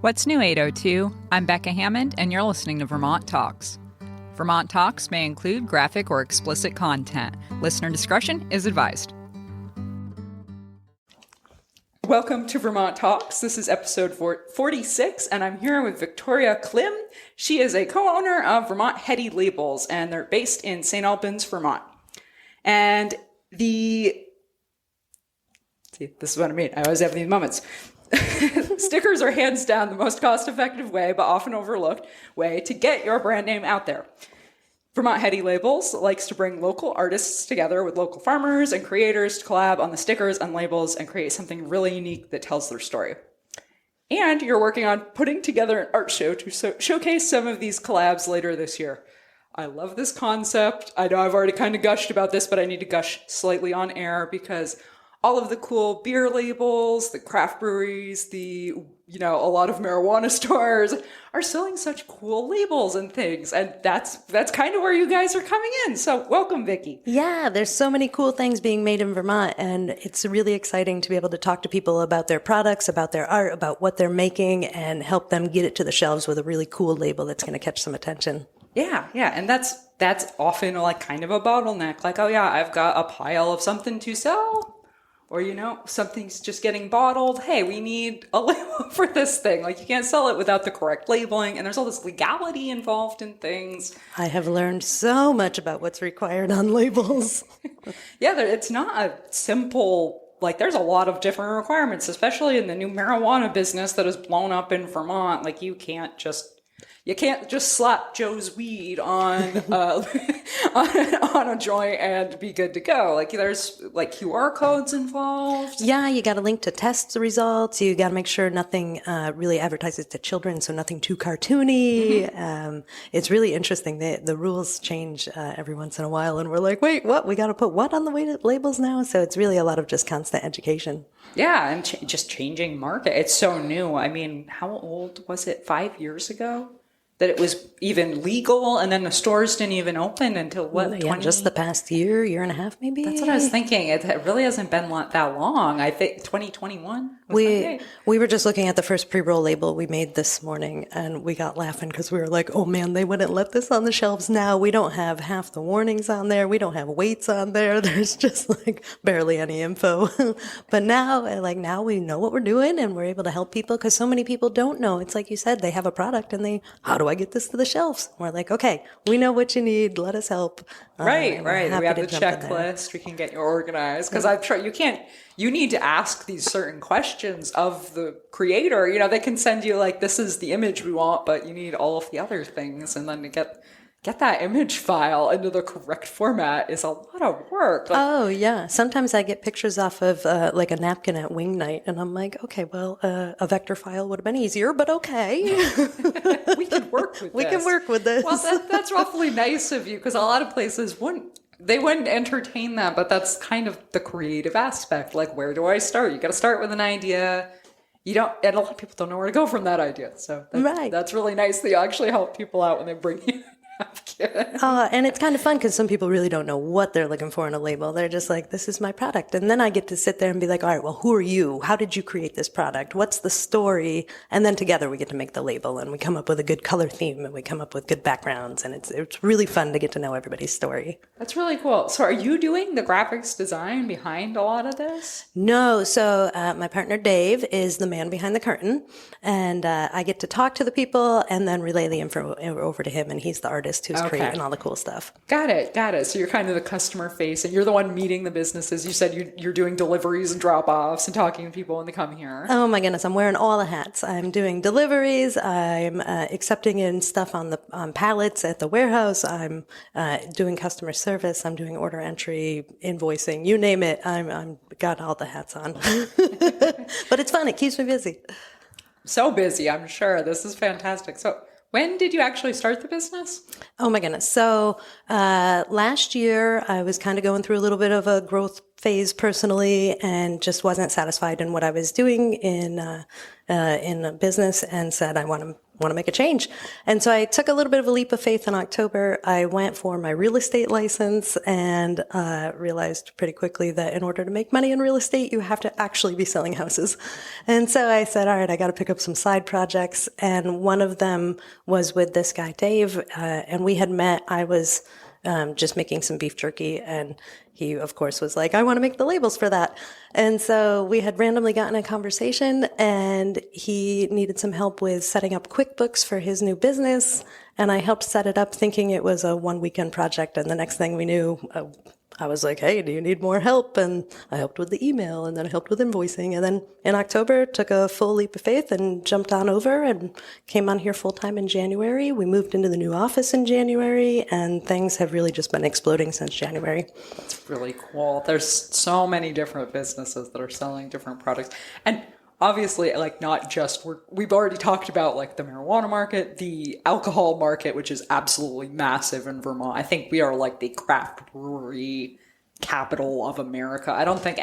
What's new, 802? I'm Becca Hammond, and you're listening to Vermont Talks. Vermont Talks may include graphic or explicit content. Listener discretion is advised. Welcome to Vermont Talks. This is episode 46, and I'm here with Victoria Klim. She is a co-owner of Vermont Heady Labels, and they're based in St. Albans, Vermont. And this is what I mean. I always have these moments. Stickers are hands down the most cost-effective way, but often overlooked way to get your brand name out there. Vermont Heady Labels likes to bring local artists together with local farmers and creators to collab on the stickers and labels and create something really unique that tells their story. And you're working on putting together an art show to showcase some of these collabs later this year. I love this concept. I know I've already kind of gushed about this, but I need to gush slightly on air because all of the cool beer labels, the craft breweries, a lot of marijuana stores are selling such cool labels and things. And that's kind of where you guys are coming in. So welcome, Vicki. Yeah, there's so many cool things being made in Vermont. And it's really exciting to be able to talk to people about their products, about their art, about what they're making, and help them get it to the shelves with a really cool label that's going to catch some attention. Yeah. And that's often like kind of a bottleneck. Like, oh yeah, I've got a pile of something to sell. Or, something's just getting bottled. Hey, we need a label for this thing. Like, you can't sell it without the correct labeling. And there's all this legality involved in things. I have learned so much about what's required on labels. Yeah, it's not a simple, there's a lot of different requirements, especially in the new marijuana business that has blown up in Vermont. Like, you can't just slap Joe's weed on on a joint and be good to go. Like, there's QR codes involved. Yeah, you got to link to test results. You got to make sure nothing really advertises to children, so nothing too cartoony. Mm-hmm. It's really interesting. The rules change every once in a while, and we're like, wait, what? We got to put what on the labels now? So it's really a lot of just constant education. Yeah, and just changing market. It's so new. I mean, how old was it? 5 years ago? That it was even legal, and then the stores didn't even open until what? 20? Just the past year and a half, maybe. That's what I was thinking. It really hasn't been that long. I think 2021. We were just looking at the first pre-roll label we made this morning, and we got laughing because we were like, "Oh man, they wouldn't let this on the shelves now. We don't have half the warnings on there. We don't have weights on there. There's just barely any info." But now we know what we're doing, and we're able to help people because so many people don't know. It's like you said, they have a product, and how do I get this to the shelves? We're like, okay, we know what you need. Let us help. Right. We have the checklist. We can get you organized. Because I'm sure you need to ask these certain questions of the creator. They can send you this is the image we want, but you need all of the other things. And then to get that image file into the correct format is a lot of work. Oh, yeah. Sometimes I get pictures off of a napkin at wing night, and I'm like, okay, well, a vector file would have been easier, but okay. We can work with this. We can work with this. Well, that's awfully nice of you, because a lot of places wouldn't entertain that, but that's kind of the creative aspect. Where do I start? You got to start with an idea. And a lot of people don't know where to go from that idea. So that's really nice that you actually help people out when they bring you. And it's kind of fun because some people really don't know what they're looking for in a label. They're just like, this is my product. And then I get to sit there and be like, all right, well, who are you? How did you create this product? What's the story? And then together we get to make the label, and we come up with a good color theme, and we come up with good backgrounds. And it's really fun to get to know everybody's story. That's really cool. So are you doing the graphics design behind a lot of this? No. So my partner Dave is the man behind the curtain. And I get to talk to the people and then relay the info over to him. And he's the artist who's creating all the cool stuff. Got it. So you're kind of the customer face, and you're the one meeting the businesses. You said you're doing deliveries and drop-offs and talking to people when they come here. Oh my goodness, I'm wearing all the hats. I'm doing deliveries. I'm accepting in stuff on pallets at the warehouse. I'm doing customer service. I'm doing order entry, invoicing, you name it. I'm got all the hats on. But it's fun. It keeps me busy. So busy, I'm sure. This is fantastic. So when did you actually start the business? Oh my goodness. So last year I was kind of going through a little bit of a growth phase personally and just wasn't satisfied in what I was doing in a business, and said I want to want to make a change. And so I took a little bit of a leap of faith in October. I went for my real estate license and realized pretty quickly that in order to make money in real estate, you have to actually be selling houses. And so I said, all right, I got to pick up some side projects. And one of them was with this guy, Dave, and we had met. I was just making some beef jerky, and he, of course, was like, I want to make the labels for that. And so we had randomly gotten a conversation, and he needed some help with setting up QuickBooks for his new business. And I helped set it up thinking it was a one weekend project. And the next thing we knew, I was like, hey, do you need more help? And I helped with the email, and then I helped with invoicing. And then in October, took a full leap of faith and jumped on over and came on here full time in January. We moved into the new office in January, and things have really just been exploding since January. That's really cool. There's so many different businesses that are selling different products. And obviously, like, not just, we've already talked about, like, the marijuana market, the alcohol market, which is absolutely massive in Vermont. I think we are, like, the craft brewery capital of America. I don't think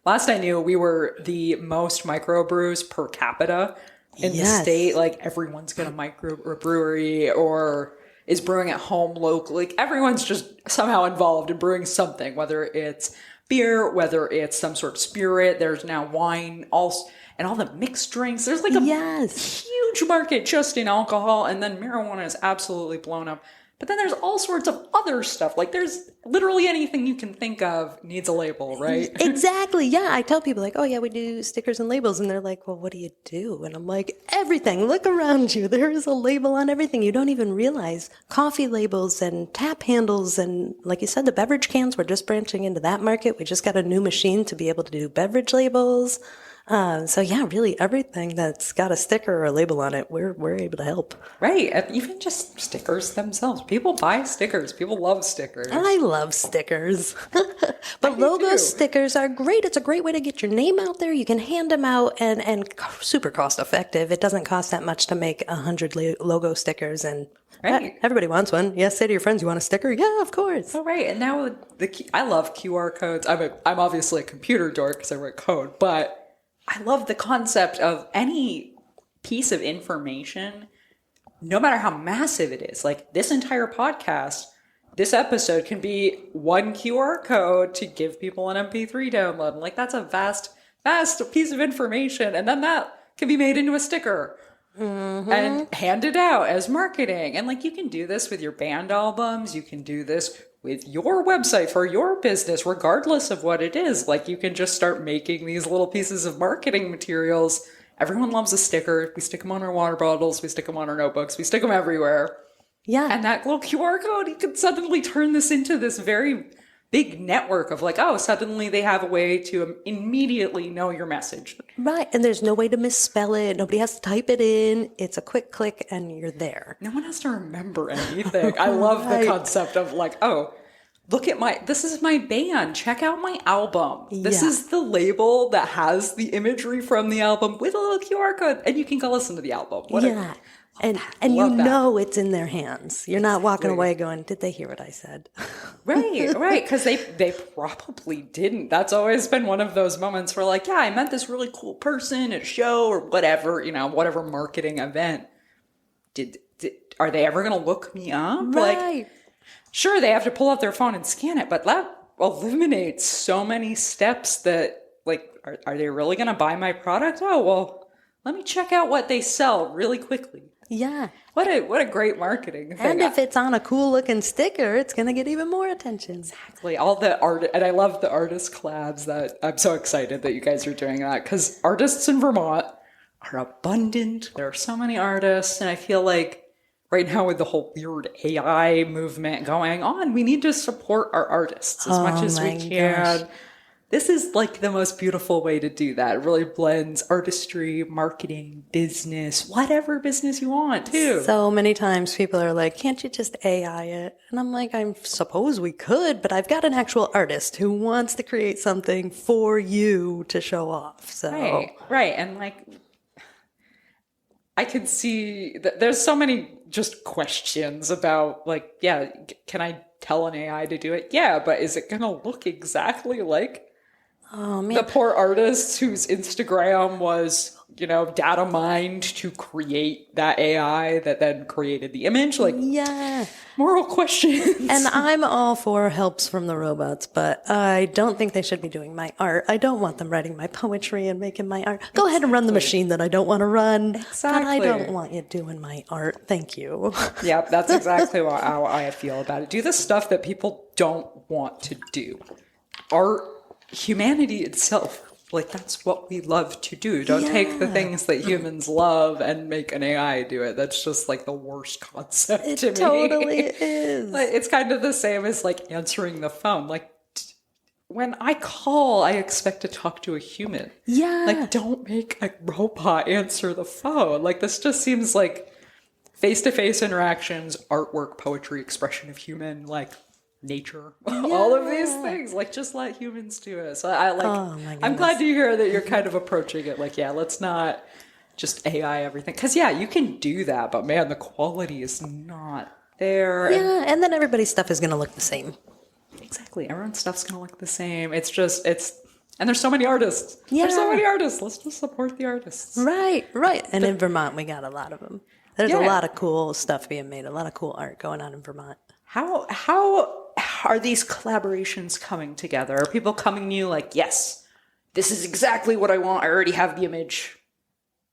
last I knew, we were the most microbrews per capita in the state. Like, everyone's got a microbrewery or is brewing at home locally. Like, everyone's just somehow involved in brewing something, whether it's beer, whether it's some sort of spirit. There's now wine also. And all the mixed drinks. There's like a huge market just in alcohol. And then marijuana is absolutely blown up. But then there's all sorts of other stuff. Like, there's literally anything you can think of needs a label, right? Exactly. Yeah. I tell people, like, oh, yeah, we do stickers and labels. And they're like, well, what do you do? And I'm like, everything. Look around you. There is a label on everything. You don't even realize. Coffee labels and tap handles. And like you said, the beverage cans, we're just branching into that market. We just got a new machine to be able to do beverage labels. So yeah, really everything that's got a sticker or a label on it, we're able to help. Right. And even just stickers themselves. People buy stickers. People love stickers. I love stickers. But logo stickers are great. It's a great way to get your name out there. You can hand them out and super cost effective. It doesn't cost that much to make 100 logo stickers, and everybody wants one. Yes, say to your friends, you want a sticker? Yeah, of course. Oh, right. And now I love QR codes. I'm obviously a computer dork because I write code, but I love the concept of any piece of information, no matter how massive it is. Like, this entire podcast, this episode can be one QR code to give people an MP3 download. Like, that's a vast piece of information. And then that can be made into a sticker and handed out as marketing. And, like, you can do this with your band albums. You can do this with your website for your business, regardless of what it is. Like, you can just start making these little pieces of marketing materials. Everyone loves a sticker. We stick them on our water bottles. We stick them on our notebooks. We stick them everywhere. Yeah. And that little QR code, you could suddenly turn this into this very big network of, like, oh, suddenly they have a way to immediately know your message. Right. And there's no way to misspell it. Nobody has to type it in. It's a quick click and you're there. No one has to remember anything. I love the concept of, like, oh, look at this is my band. Check out my album. This is the label that has the imagery from the album with a little QR code, and you can go listen to the album. And you know it's in their hands. You're not walking away going, did they hear what I said? Right. Because they probably didn't. That's always been one of those moments where, like, yeah, I met this really cool person at a show or whatever, whatever marketing event. Are they ever going to look me up? Right. Like, sure, they have to pull out their phone and scan it, but that eliminates so many steps that, like, are they really going to buy my product? Oh, well, let me check out what they sell really quickly. Yeah. What a great marketing thing. And if it's on a cool looking sticker, it's going to get even more attention. Exactly. All the art, and I love the artist collabs. That I'm so excited that you guys are doing that, because artists in Vermont are abundant. There are so many artists, and I feel like right now with the whole weird AI movement going on, we need to support our artists as much as we can. Gosh. This is, like, the most beautiful way to do that. It really blends artistry, marketing, business, whatever business you want, too. So many times people are like, can't you just AI it? And I'm like, I suppose we could, but I've got an actual artist who wants to create something for you to show off. So Right. And, like, I could see that there's so many just questions about, like, yeah, can I tell an AI to do it? Yeah, but is it going to look exactly like Oh, man. The poor artists whose Instagram was, data mined to create that AI that then created the image. Like, Yeah. moral questions. And I'm all for helps from the robots, but I don't think they should be doing my art. I don't want them writing my poetry and making my art. Go ahead and run the machine that I don't want to run. Exactly. But I don't want you doing my art. Thank you. Yeah, that's exactly how I feel about it. Do the stuff that people don't want to do. Art, humanity itself. Like, that's what we love to do. Don't take the things that humans love and make an AI do it. That's just like the worst concept to me. It totally is. Like, it's kind of the same as like answering the phone. Like, when I call, I expect to talk to a human. Yeah. Like, don't make a robot answer the phone. Like, this just seems like face-to-face interactions, artwork, poetry, expression of human, like, nature, all of these things. Like, just let humans do it. So I'm glad to hear that you're kind of approaching it like, yeah, let's not just AI everything. Because, yeah, you can do that, but man, the quality is not there. Yeah, and then everybody's stuff is going to look the same. Exactly. Everyone's stuff's going to look the same. And there's so many artists. Yeah. There's so many artists. Let's just support the artists. Right. And in Vermont, we got a lot of them. There's a lot of cool stuff being made, a lot of cool art going on in Vermont. How are these collaborations coming together? Are people coming to you like, yes, this is exactly what I want. I already have the image.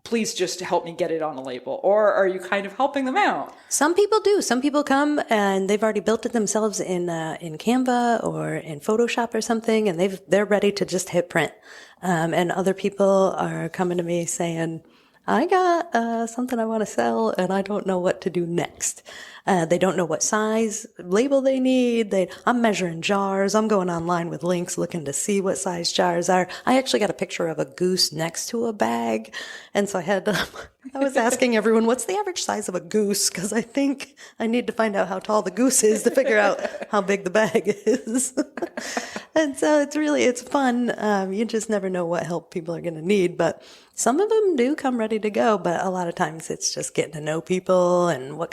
Please just help me get it on a label. Or are you kind of helping them out? Some people do. Some people come and they've already built it themselves in Canva or in Photoshop or something, and they're ready to just hit print. And other people are coming to me saying, I got something I want to sell and I don't know what to do next. They don't know what size label they need. I'm measuring jars. I'm going online with links looking to see what size jars are. I actually got a picture of a goose next to a bag. And so I was asking everyone, what's the average size of a goose? Because I think I need to find out how tall the goose is to figure out how big the bag is. And so it's fun. You just never know what help people are going to need, but some of them do come ready to go, but a lot of times it's just getting to know people and what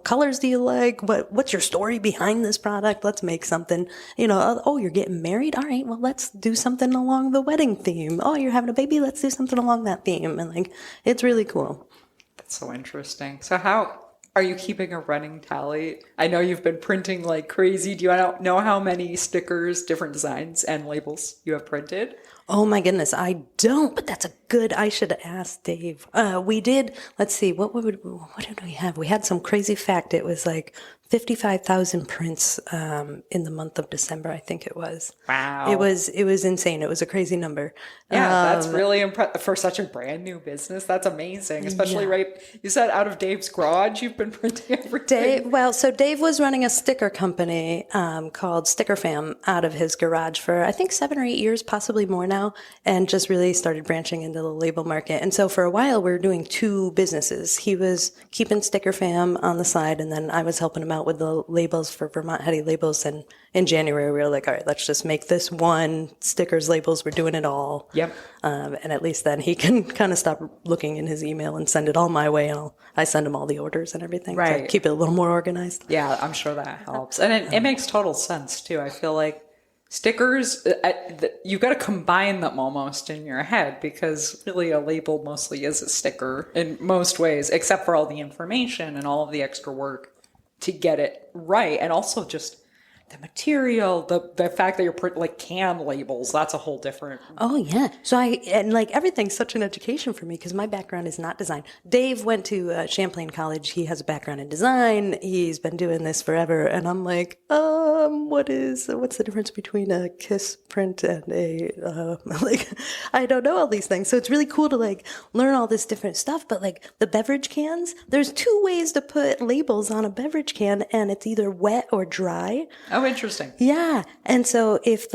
colors do you like? What's your story behind this product? Let's make something, oh, you're getting married? All right, well, let's do something along the wedding theme. Oh, you're having a baby? Let's do something along that theme. And it's really cool. That's so interesting. So how are you keeping a running tally? I know you've been printing like crazy. Do you know how many stickers, different designs, and labels you have printed? Oh my goodness, I don't, but I should ask Dave. We did, let's see, what did we have? We had some crazy fact. It was like 55,000 prints in the month of December, I think it was. Wow. It was insane. It was a crazy number. Yeah, that's really impressive for such a brand new business. That's amazing. Especially you said out of Dave's garage, you've been printing everything. So Dave was running a sticker company called Sticker Fam out of his garage for, I think, 7 or 8 years, possibly more now, and just really started branching into the label market. And so for a while, we were doing 2 businesses. He was keeping Sticker Fam on the side, and then I was helping him out with the labels for Vermont Heady labels. And in January, we were like, all right, let's just make this one stickers, labels. We're doing it all. Yep. And at least then he can kind of stop looking in his email and send it all my way. And I send him all the orders and everything. Right. To keep it a little more organized. Yeah, I'm sure that helps. And it makes total sense, too. I feel like stickers, you've got to combine them almost in your head, because really a label mostly is a sticker in most ways, except for all the information and all of the extra work to get it right. And also just the material, the fact that you're putting like can labels, that's a whole different. Oh yeah. So everything's such an education for me because my background is not design. Dave went to Champlain College. He has a background in design. He's been doing this forever. And I'm like, what's the difference between a kiss print and I don't know all these things. So it's really cool to learn all this different stuff. But the beverage cans, there's 2 ways to put labels on a beverage can, and it's either wet or dry. Oh, interesting. Yeah. And so if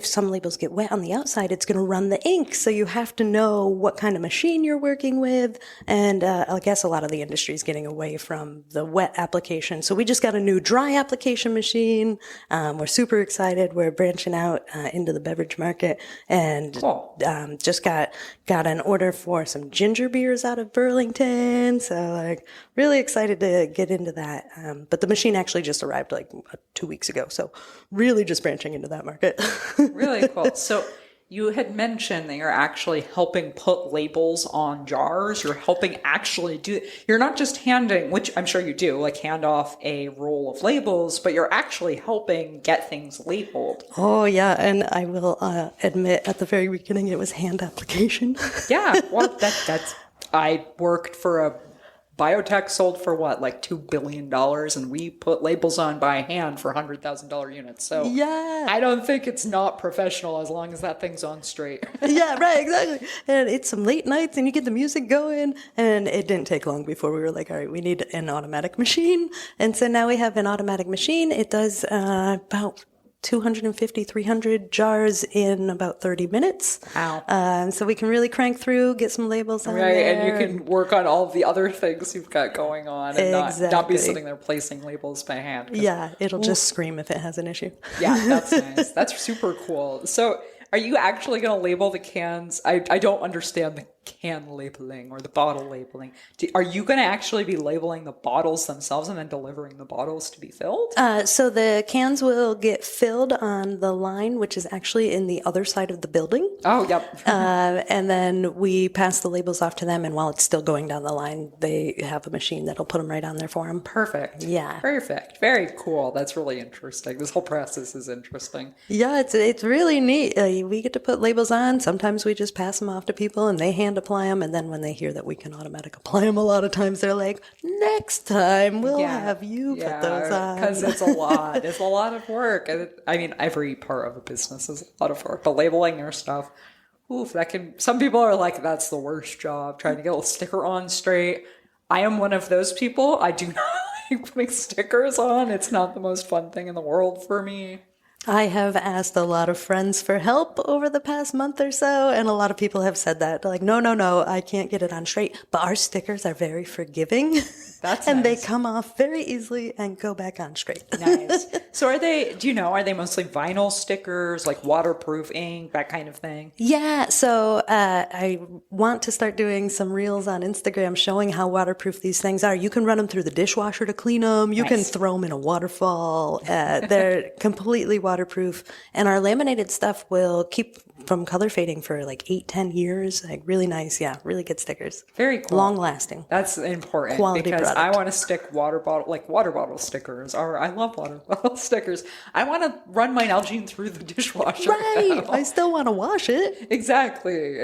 some labels get wet on the outside, it's going to run the ink. So you have to know what kind of machine you're working with. And I guess a lot of the industry is getting away from the wet application. So we just got a new dry application machine. We're super excited. We're branching out into the beverage market, and just got an order for some ginger beers out of Burlington. So really excited to get into that. But the machine actually just arrived 2 weeks ago. So really just branching into that market. Really cool. So you had mentioned that you're actually helping put labels on jars. You're helping actually do, you're not just handing, which I'm sure you do, like hand off a roll of labels, but you're actually helping get things labeled. Oh, yeah. And I will admit at the very beginning it was hand application. Yeah. Well, that's, I worked for a biotech sold for what, like $2 billion, and we put labels on by hand for $100,000 units. So Yeah. I don't think it's not professional as long as that thing's on straight. Yeah, right, exactly. And it's some late nights and you get the music going. And it didn't take long before we were like, all right, we need an automatic machine. And so now we have an automatic machine. It does about 250, 300 jars in about 30 minutes. Wow. So we can really crank through, get some labels on Right, there. and you can work on all of the other things you've got going on and not be sitting there placing labels by hand. Yeah, it'll just scream if it has an issue. Yeah, that's nice. That's super cool. So are you actually going to label the cans? I don't understand the can labeling or the bottle labeling. Are you going to actually be labeling the bottles themselves and then delivering the bottles to be filled? So the cans will get filled on the line, which is actually in the other side of the building. Oh, yep. And then we pass the labels off to them, and while it's still going down the line, they have a machine that'll put them right on there for them. Perfect. Yeah. Perfect. Very cool. That's really interesting. This whole process is interesting. Yeah, it's really neat. We get to put labels on. Sometimes we just pass them off to people, and they hand apply them. And then when they hear that we can automatic apply them, a lot of times they're like, next time we'll have you put those on. Because it's a lot. It's a lot of work. I mean, every part of a business is a lot of work. But labeling your stuff, oof, that can... Some people are like, that's the worst job, trying to get a sticker on straight. I am one of those people. I do not like putting stickers on. It's not the most fun thing in the world for me. I have asked a lot of friends for help over the past month or so, and a lot of people have said that. They're like, no, I can't get it on straight. But our stickers are very forgiving. That's and nice. they come off very easily and go back on straight. Nice. So are they mostly vinyl stickers, like waterproof ink, that kind of thing? Yeah, so I want to start doing some reels on Instagram showing how waterproof these things are. You can run them through the dishwasher to clean them. You can throw them in a waterfall. They're completely waterproof. And our laminated stuff will keep from color fading for like 8-10 years. Like really nice. Yeah, really good stickers. Very cool. Long lasting. That's important. Quality because product. I want to stick water bottle stickers, or I love water bottle stickers. I want to run my Nalgene through the dishwasher. Right. I still want to wash it. Exactly.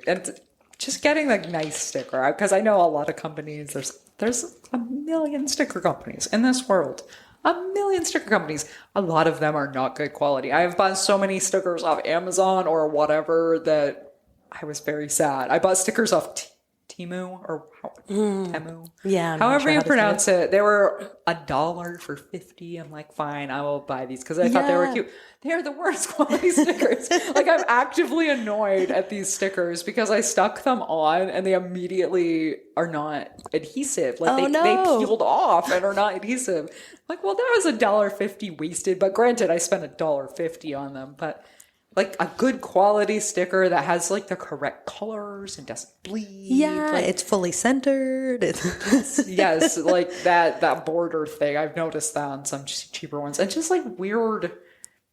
And just getting like nice sticker, because I know a lot of companies, there's a million sticker companies in this world. A million sticker companies. A lot of them are not good quality. I have bought so many stickers off Amazon or whatever that I was very sad. I bought stickers off Temu or Temu. Yeah. However you pronounce it. They were $1 for 50. I'm like, fine, I will buy these because I thought they were cute. They're the worst quality stickers. Like, I'm actively annoyed at these stickers because I stuck them on and they immediately are not adhesive. Like, they peeled off and are not adhesive. Like, well, that was $1.50 wasted. But granted, I spent $1.50 on them. But like a good quality sticker that has like the correct colors and doesn't bleed. Yeah, like, it's fully centered. yes, like that border thing. I've noticed that on some cheaper ones. And just like weird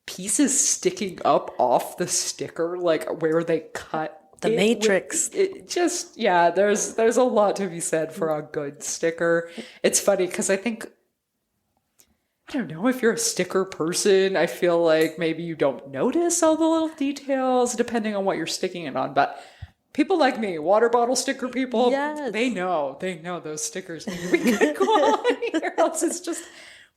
pieces sticking up off the sticker, like where they cut the matrix. It just, yeah, there's a lot to be said for a good sticker. It's funny because I don't know if you're a sticker person. I feel like maybe you don't notice all the little details depending on what you're sticking it on. But people like me, water bottle sticker people, they know those stickers need to be good quality or else it's just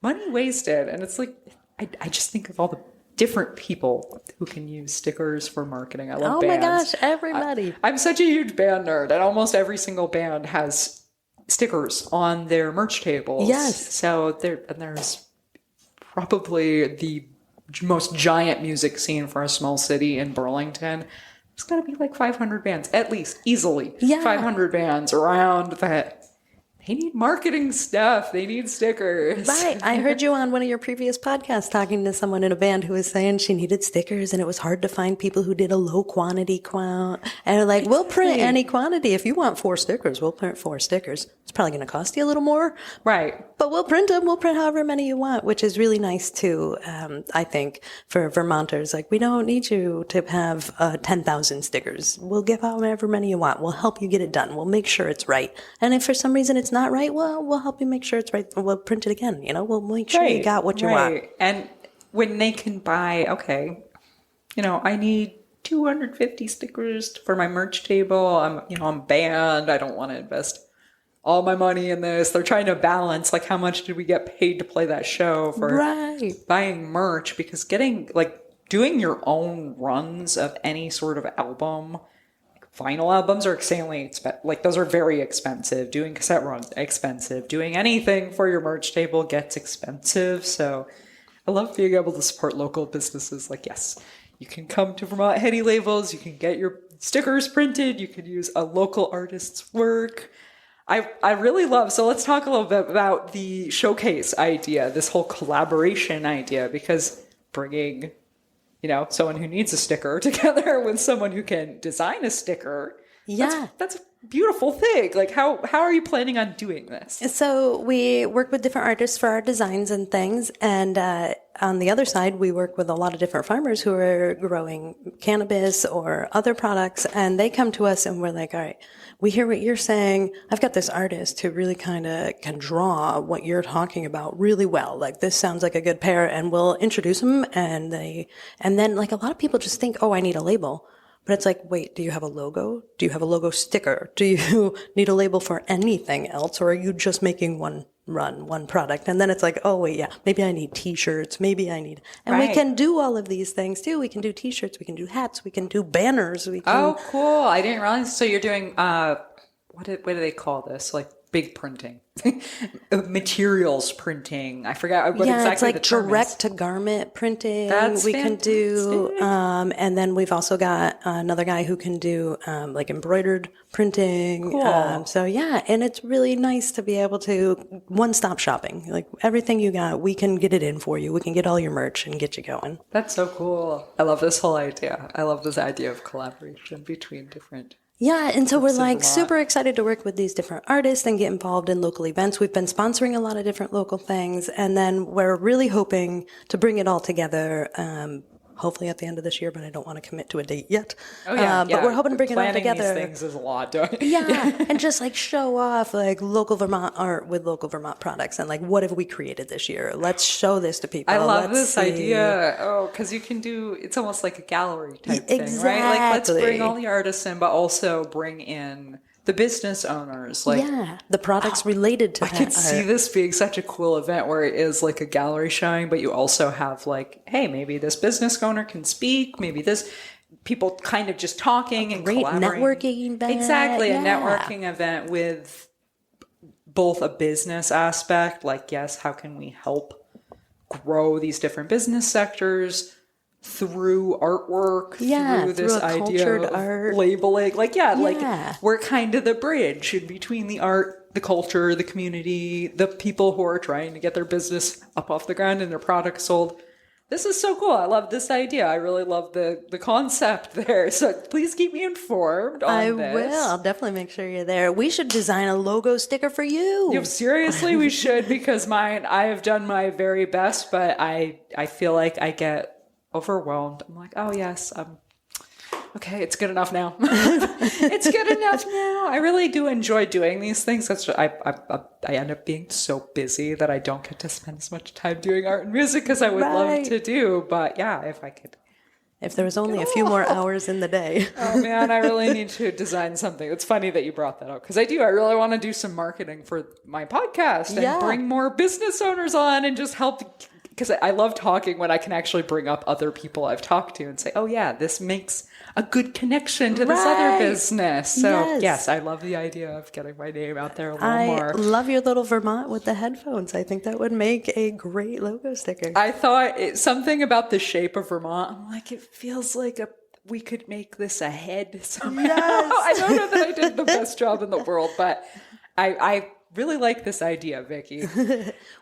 money wasted. And it's like, I just think of all the different people who can use stickers for marketing. I love bands. Oh my gosh, everybody. I'm such a huge band nerd, and almost every single band has stickers on their merch tables. Yes. So there's probably the most giant music scene for a small city in Burlington. There's got to be like 500 bands, at least, easily. Yeah. 500 bands around they need marketing stuff. They need stickers. Right. I heard you on one of your previous podcasts talking to someone in a band who was saying she needed stickers and it was hard to find people who did a low quantity count. And like, we'll print any quantity. If you want 4 stickers, we'll print 4 stickers. It's probably going to cost you a little more. Right. But we'll print them. We'll print however many you want, which is really nice too, I think, for Vermonters. Like, we don't need you to have 10,000 stickers. We'll give however many you want. We'll help you get it done. We'll make sure it's right. And if for some reason it's not right, well, we'll help you make sure it's right. We'll print it again. We'll make sure you got what you want. And when they can buy, okay, I need 250 stickers for my merch table. I'm banned. I don't want to invest all my money in this. They're trying to balance, like, how much did we get paid to play that show for buying merch? Because doing your own runs of any sort of album, vinyl albums are extremely expensive. Those are very expensive. Doing cassette runs, expensive. Doing anything for your merch table gets expensive. So I love being able to support local businesses. Yes, you can come to Vermont Heady Labels. You can get your stickers printed. You can use a local artist's work. I really love, so let's talk a little bit about the showcase idea, this whole collaboration idea, because bringing, someone who needs a sticker together with someone who can design a sticker, that's a beautiful thing. How are you planning on doing this? So we work with different artists for our designs and things, and on the other side, we work with a lot of different farmers who are growing cannabis or other products, and they come to us and we're like, all right, we hear what you're saying. I've got this artist who really kind of can draw what you're talking about really well. This sounds like a good pair, and we'll introduce them, and then a lot of people just think, oh, I need a label. But it's like, wait, do you have a logo? Do you have a logo sticker? Do you need a label for anything else? Or are you just making one product? And then it's like, oh, wait, yeah, maybe I need T-shirts. Maybe I need, and we can do all of these things too. We can do T-shirts. We can do hats. We can do banners. Oh, cool. I didn't realize. So you're doing, what do they call this? Big printing, materials printing. I forgot what exactly it's the term direct is. to garment printing. That's we fantastic. Can do, and then we've also got another guy who can do embroidered printing. Cool. And it's really nice to be able to one-stop shopping. Everything you got, we can get it in for you. We can get all your merch and get you going. That's so cool. I love this whole idea. I love this idea of collaboration between different. Yeah, and so we're super excited to work with these different artists and get involved in local events. We've been sponsoring a lot of different local things, and then we're really hoping to bring it all together, hopefully at the end of this year, but I don't want to commit to a date yet. Oh, yeah. But we're hoping to bring it all together. Planning these things is a lot, don't you? Yeah, and just show off local Vermont art with local Vermont products and what have we created this year? Let's show this to people. I love this idea. Oh, because you can do, it's almost like a gallery type thing, right? Let's bring all the artists in, but also bring in the business owners. The products related to that. I could see this being such a cool event where it is a gallery showing, but you also have hey, maybe this business owner can speak, maybe this people kind of just talking and collaborating. Networking event. Exactly, a networking event with both a business aspect, yes, how can we help grow these different business sectors through artwork, through this idea of art. Labeling. We're kind of the bridge in between the art, the culture, the community, the people who are trying to get their business up off the ground and their products sold. This is so cool. I love this idea. I really love the concept there. So please keep me informed on this. I will. I'll definitely make sure you're there. We should design a logo sticker for you. Seriously, we should, because I have done my very best, but I feel like I get overwhelmed. I'm like, oh yes, okay, it's good enough now. It's good enough now. I really do enjoy doing these things. I end up being so busy that I don't get to spend as much time doing art and music as I would love to do. But yeah, if I could. If there was only a few more hours in the day. Oh man, I really need to design something. It's funny that you brought that up, because I really want to do some marketing for my podcast and bring more business owners on and just help. Because I love talking when I can actually bring up other people I've talked to and say, oh yeah, this makes a good connection to this other business. So yes, I love the idea of getting my name out there a little more. I love your little Vermont with the headphones. I think that would make a great logo sticker. I thought something about the shape of Vermont. I'm like, it feels like we could make this a head somehow. Yes. I don't know that I did the best job in the world, but I really like this idea, Vicky.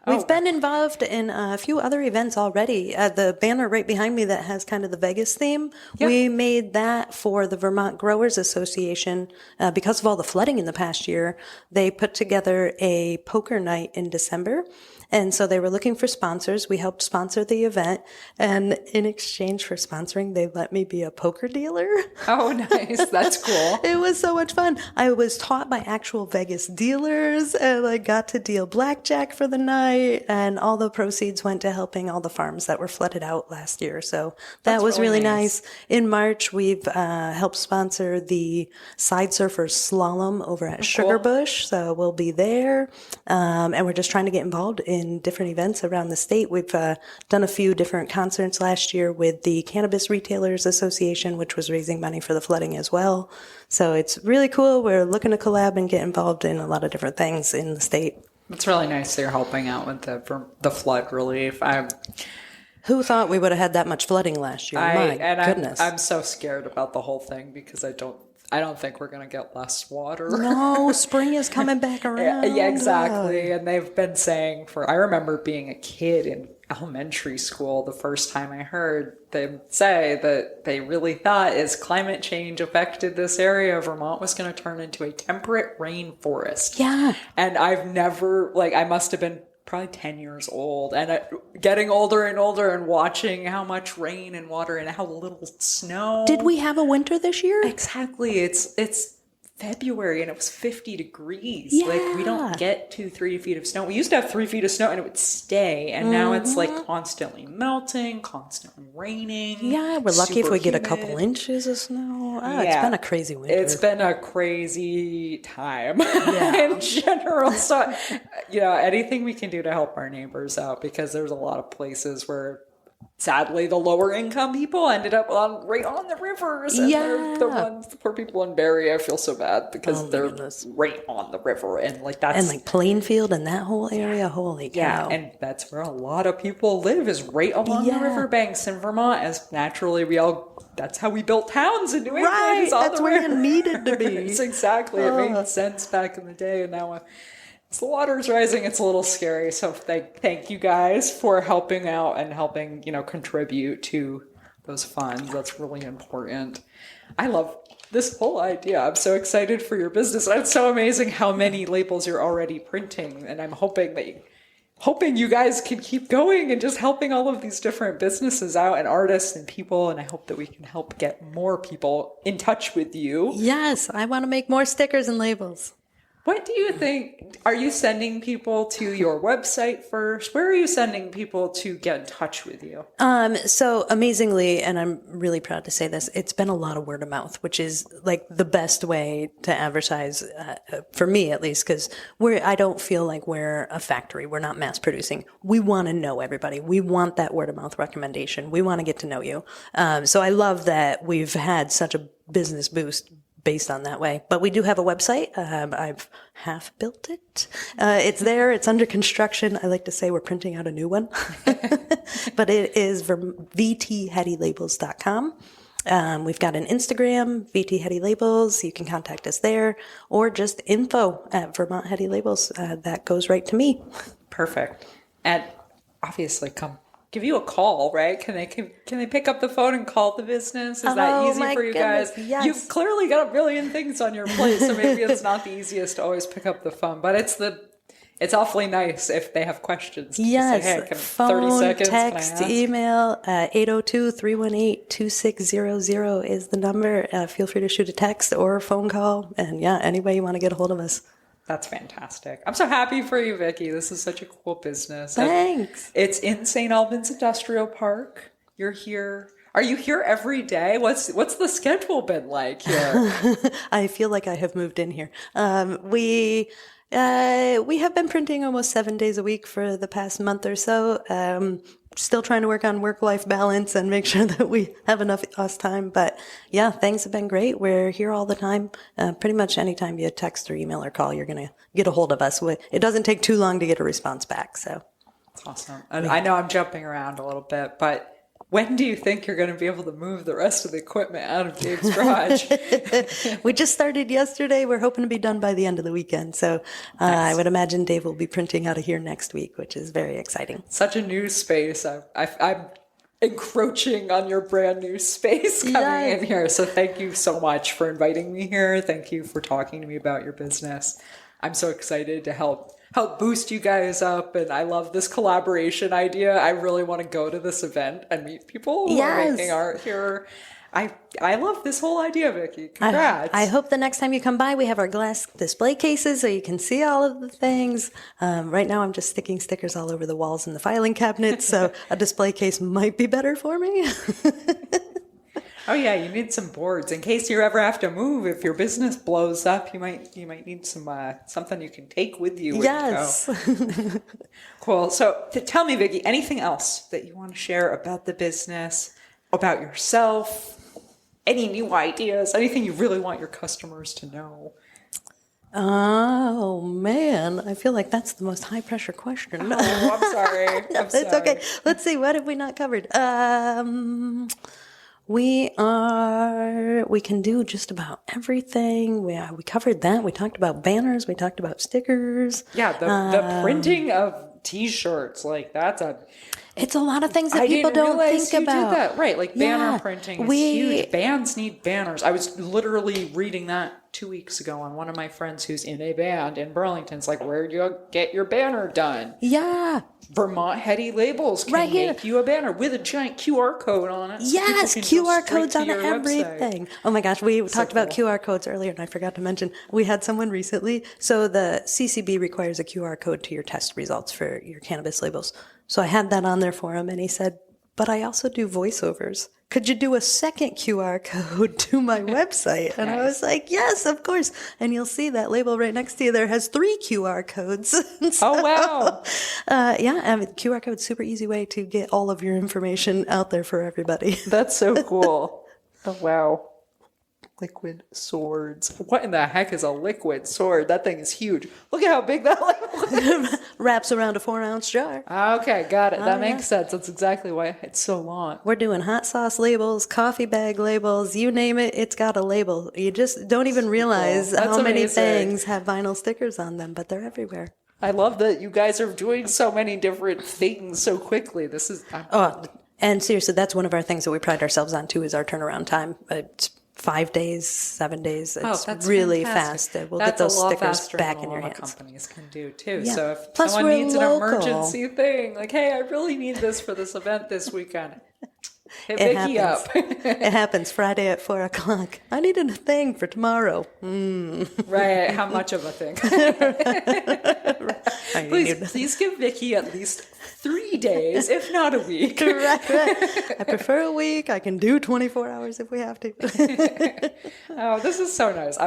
We've been involved in a few other events already. The banner right behind me that has kind of the Vegas theme, we made that for the Vermont Growers Association. Because of all the flooding in the past year, they put together a poker night in December. And so they were looking for sponsors. We helped sponsor the event. And in exchange for sponsoring, they let me be a poker dealer. Oh, nice. That's cool. It was so much fun. I was taught by actual Vegas dealers and I got to deal blackjack for the night. And all the proceeds went to helping all the farms that were flooded out last year. So that was really nice. In March, we've helped sponsor the Side Surfers Slalom over at Sugarbush. So we'll be there. And we're just trying to get involved in different events around the state. We've done a few different concerts last year with the Cannabis Retailers Association, which was raising money for the flooding as well. So it's really cool. We're looking to collab and get involved in a lot of different things in the state. It's really nice they're helping out with the flood relief. Who thought we would have had that much flooding last year? My goodness. I'm so scared about the whole thing because I don't think we're going to get less water. No, spring is coming back around. Yeah, exactly. And they've been saying I remember being a kid in elementary school, the first time I heard them say that they really thought as climate change affected this area, Vermont was going to turn into a temperate rainforest. Yeah. And I've never, I must have been probably 10 years old and getting older and older and watching how much rain and water and how little snow. Did we have a winter this year? Exactly. It's February and it was 50 degrees. Yeah. We don't get 2-3 feet of snow. We used to have 3 feet of snow and it would stay. And now it's constantly melting, constantly raining. Yeah, we're lucky if we get a couple inches of snow. It's been a crazy winter. It's been a crazy time in general. So, anything we can do to help our neighbors out because there's a lot of places where sadly, the lower income people ended up right on the rivers. And they're the poor people in Barrie. I feel so bad because they're right on the river. And that's... And Plainfield and that whole area, holy cow. Yeah, and that's where a lot of people live is right along the riverbanks in Vermont. As naturally, that's how we built towns in New England. Right, that's where it needed to be. It's exactly. It made sense back in the day. And now... as the water's rising, it's a little scary. So thank you guys for helping out and helping, contribute to those funds. That's really important. I love this whole idea. I'm so excited for your business. It's so amazing how many labels you're already printing. And I'm hoping you guys can keep going and just helping all of these different businesses out and artists and people. And I hope that we can help get more people in touch with you. Yes, I want to make more stickers and labels. What do you think? Are you sending people to your website first? Where are you sending people to get in touch with you? So amazingly, and I'm really proud to say this, it's been a lot of word of mouth, which is the best way to advertise, for me at least, because I don't feel like we're a factory. We're not mass producing. We want to know everybody. We want that word of mouth recommendation. We want to get to know you. So I love that we've had such a business boost based on that way. But we do have a website. I've half built it. It's there. It's under construction. I like to say we're printing out a new one. But it is vtheadylabels.com. We've got an Instagram, VT Heady Labels. You can contact us there, or just info@Vermont Heady Labels. That goes right to me. Perfect. And obviously give you a call, right? Can they pick up the phone and call the business? Is that easy for you guys? Yes. You've clearly got a million things on your plate, so maybe it's not the easiest to always pick up the phone. But it's awfully nice if they have questions. Yes. Say, hey, phone, 30 seconds, text, email, 802-318-2600 is the number. Feel free to shoot a text or a phone call. And any way you want to get a hold of us. That's fantastic. I'm so happy for you, Vicki. This is such a cool business. Thanks. It's in St. Albans Industrial Park. You're here. Are you here every day? What's the schedule been like here? I feel like I have moved in here. We have been printing almost 7 days a week for the past month or so. Still trying to work on work-life balance and make sure that we have enough us time. But things have been great. We're here all the time. Pretty much anytime you text or email or call, you're going to get a hold of us. It doesn't take too long to get a response back. So that's awesome. And I know I'm jumping around a little bit, but When do you think you're going to be able to move the rest of the equipment out of Dave's garage? We just started yesterday. We're hoping to be done by the end of the weekend. So I would imagine Dave will be printing out of here next week, which is very exciting. Such a new space. I'm encroaching on your brand new space coming in here. So thank you so much for inviting me here. Thank you for talking to me about your business. I'm so excited to help boost you guys up, and I love this collaboration idea. I really want to go to this event and meet people who are making art here. I love this whole idea, Vicky. Congrats. I hope the next time you come by, we have our glass display cases so you can see all of the things. Right now, I'm just sticking stickers all over the walls in the filing cabinets, so a display case might be better for me. Oh yeah, you need some boards in case you ever have to move. If your business blows up, you might need some something you can take with you. Yes. Cool. So tell me, Vicky, anything else that you want to share about the business, about yourself, any new ideas, anything you really want your customers to know? Oh man, I feel like that's the most high pressure question. Oh, I'm sorry. It's okay. Let's see. What have we not covered? We can do just about everything. We covered that. We talked about banners. We talked about stickers. Yeah, the printing of T-shirts, like it's a lot of things that people don't think about. Did that. Right, like banner printing is huge. Bands need banners. I was literally reading that 2 weeks ago on one of my friends who's in a band in Burlington. It's like, where do you get your banner done? Yeah. Vermont Heady Labels can make you a banner with a giant QR code on it. Yes, QR codes on everything. Website. Oh my gosh, we talked about QR codes earlier and I forgot to mention, we had someone recently. So the CCB requires a QR code to your test results for your cannabis labels. So I had that on there for him and he said, but I also do voiceovers. Could you do a second QR code to my website? And I was like, yes, of course. And you'll see that label right next to you there has 3 QR codes. Oh, wow. QR code, super easy way to get all of your information out there for everybody. That's so cool. Oh, wow. Liquid swords. What in the heck is a liquid sword? That thing is huge. Look at how big that label is. Wraps around a 4-ounce jar. Okay, got it. That makes sense. That's exactly why it's so long. We're doing hot sauce labels, coffee bag labels, you name it, it's got a label. You just don't even realize how many things have vinyl stickers on them, but they're everywhere. I love that you guys are doing so many different things so quickly. This is... And seriously, that's one of our things that we pride ourselves on, too, is our turnaround time. It's 5 days, 7 days. It's really fast. We'll get those stickers back in your hands. Companies can do too. Yeah. So if Plus someone needs an emergency thing, like, hey, I really need this for this event this weekend, hit Vicky up. It happens Friday at 4:00. I need a thing for tomorrow. Right. How much of a thing? Please give Vicky at least 3 days, if not a week. Right. I prefer a week. I can do 24 hours if we have to. Oh, this is so nice.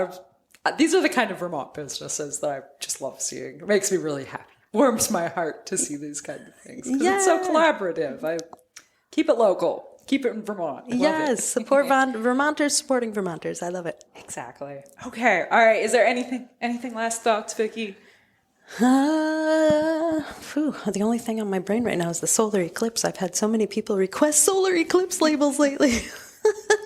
These are the kind of Vermont businesses that I just love seeing. It makes me really happy. Warms my heart to see these kind of things. Because it's so collaborative. Keep it local. Keep it in Vermont. Yes, support Vermonters supporting Vermonters. I love it. Exactly. Okay. All right. Is there anything last thoughts, Vicky? The only thing on my brain right now is the solar eclipse. I've had so many people request solar eclipse labels lately.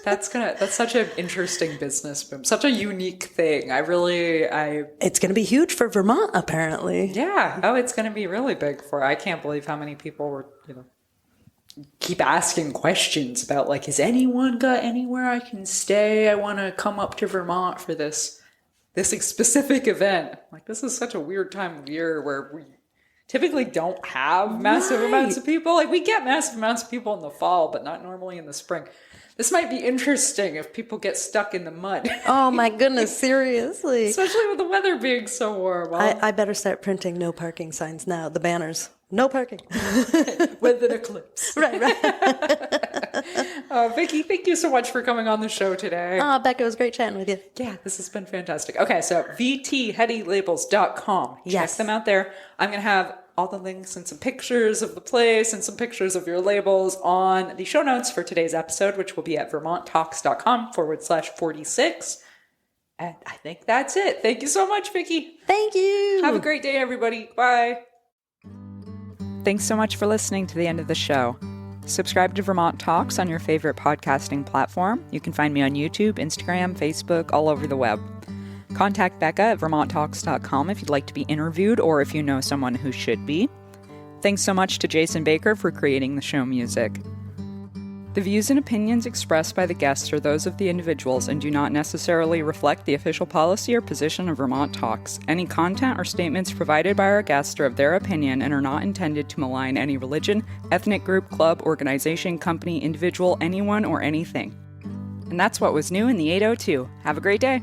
That's such an interesting business boom. Such a unique thing. It's going to be huge for Vermont, apparently. Yeah. Oh, it's going to be really big I can't believe how many people were, keep asking questions about, like, has anyone got anywhere I can stay? I want to come up to Vermont for this specific event. Like, this is such a weird time of year where we typically don't have massive amounts of people. Like, we get massive amounts of people in the fall, but not normally in the spring. This might be interesting if people get stuck in the mud. Oh my goodness, seriously. Especially with the weather being so warm. I better start printing no parking signs now, the banners. No parking. With an eclipse. Right. Vicky, thank you so much for coming on the show today. Oh, Becca, it was great chatting with you. Yeah, this has been fantastic. Okay, so vtheadylabels.com. Check them out there. I'm going to have all the links and some pictures of the place and some pictures of your labels on the show notes for today's episode, which will be at vermonttalks.com/46. And I think that's it. Thank you so much, Vicky. Thank you. Have a great day, everybody. Bye. Thanks so much for listening to the end of the show. Subscribe to Vermont Talks on your favorite podcasting platform. You can find me on YouTube, Instagram, Facebook, all over the web. Contact Becca at vermonttalks.com if you'd like to be interviewed or if you know someone who should be. Thanks so much to Jason Baker for creating the show music. The views and opinions expressed by the guests are those of the individuals and do not necessarily reflect the official policy or position of Vermont Talks. Any content or statements provided by our guests are of their opinion and are not intended to malign any religion, ethnic group, club, organization, company, individual, anyone, or anything. And that's what was new in the 802. Have a great day.